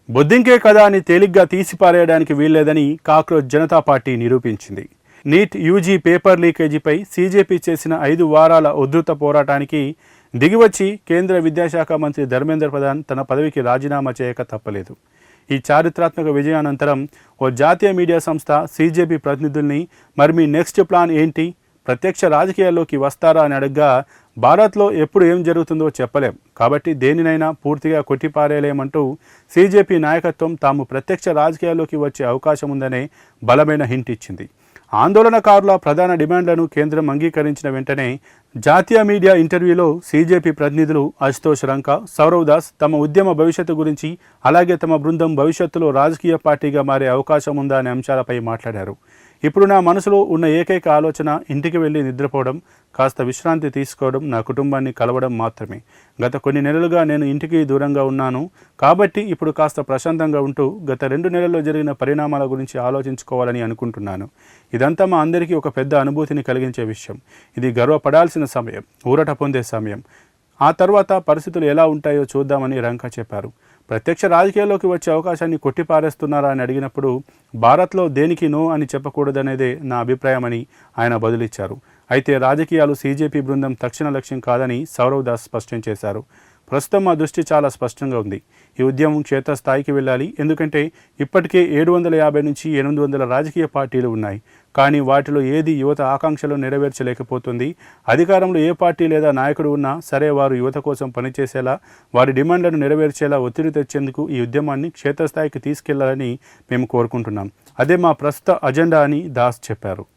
బొద్దింకే కదా అని తేలిగ్గా తీసిపారేయడానికి వీల్లేదని కాక్రోచ్ జనతా పార్టీ నిరూపించింది. నీట్ యూజీ పేపర్ లీకేజీపై సీజేపీ చేసిన 5 వారాల ఉధృత పోరాటానికి దిగివచ్చి కేంద్ర విద్యాశాఖ మంత్రి ధర్మేంద్ర ప్రధాన్ తన పదవికి రాజీనామా చేయక తప్పలేదు. ఈ చారిత్రాత్మక విజయానంతరం ఓ జాతీయ మీడియా సంస్థ సీజేపీ ప్రతినిధుల్ని మరి మీ నెక్స్ట్ ప్లాన్ ఏంటి, ప్రత్యక్ష రాజకీయాల్లోకి వస్తారా అని అడగ్గా భారత్లో ఎప్పుడు ఏం జరుగుతుందో చెప్పలేం, కాబట్టి దేనినైనా పూర్తిగా కొట్టిపారేయలేమంటూ సీజేపీ నాయకత్వం తాము ప్రత్యక్ష రాజకీయాల్లోకి వచ్చే అవకాశం ఉందనే బలమైన హింట్ ఇచ్చింది. ఆందోళనకారుల ప్రధాన డిమాండ్లను కేంద్రం అంగీకరించిన వెంటనే జాతీయ మీడియా ఇంటర్వ్యూలో సీజేపీ ప్రతినిధులు అశుతోష్ రంకా, సౌరవ్ దాస్ తమ ఉద్యమ భవిష్యత్తు గురించి, అలాగే తమ బృందం భవిష్యత్తులో రాజకీయ పార్టీగా మారే అవకాశం ఉందా అనే అంశాలపై మాట్లాడారు. ఇప్పుడు నా మనసులో ఉన్న ఏకైక ఆలోచన ఇంటికి వెళ్ళి నిద్రపోవడం, కాస్త విశ్రాంతి తీసుకోవడం, నా కుటుంబాన్ని కలవడం మాత్రమే. గత కొన్ని నెలలుగా నేను ఇంటికి దూరంగా ఉన్నాను, కాబట్టి ఇప్పుడు కాస్త ప్రశాంతంగా ఉంటూ గత 2 నెలల్లో జరిగిన పరిణామాల గురించి ఆలోచించుకోవాలని అనుకుంటున్నాను. ఇదంతా మా అందరికీ ఒక పెద్ద అనుభూతిని కలిగించే విషయం. ఇది గర్వపడాల్సిన సమయం, ఊరట పొందే సమయం. ఆ తర్వాత పరిస్థితులు ఎలా ఉంటాయో చూద్దామని రంకా చెప్పారు. ప్రత్యక్ష రాజకీయాల్లోకి వచ్చే అవకాశాన్ని కొట్టిపారేస్తున్నారా అని అడిగినప్పుడు భారత్లో దేనికి నో అని చెప్పకూడదనేదే నా అభిప్రాయమని ఆయన బదులిచ్చారు. అయితే రాజకీయాలు సీజేపీ బృందం తక్షణ లక్ష్యం కాదని సౌరవ్ దాస్ స్పష్టం చేశారు. ప్రస్తుతం మా దృష్టి చాలా స్పష్టంగా ఉంది. ఈ ఉద్యమం క్షేత్రస్థాయికి వెళ్ళాలి. ఎందుకంటే ఇప్పటికే 750 నుంచి 800 రాజకీయ పార్టీలు ఉన్నాయి. కానీ వాటిలో ఏది యువత ఆకాంక్షలు నెరవేర్చలేకపోతుంది. అధికారంలో ఏ పార్టీ లేదా నాయకుడు ఉన్నా సరే, వారు యువత కోసం పనిచేసేలా, వారి డిమాండ్లను నెరవేర్చేలా ఒత్తిడి తెచ్చేందుకు ఈ ఉద్యమాన్ని క్షేత్రస్థాయికి తీసుకెళ్లాలని మేము కోరుకుంటున్నాం. అదే మా ప్రస్తుత అజెండా అని దాస్ చెప్పారు.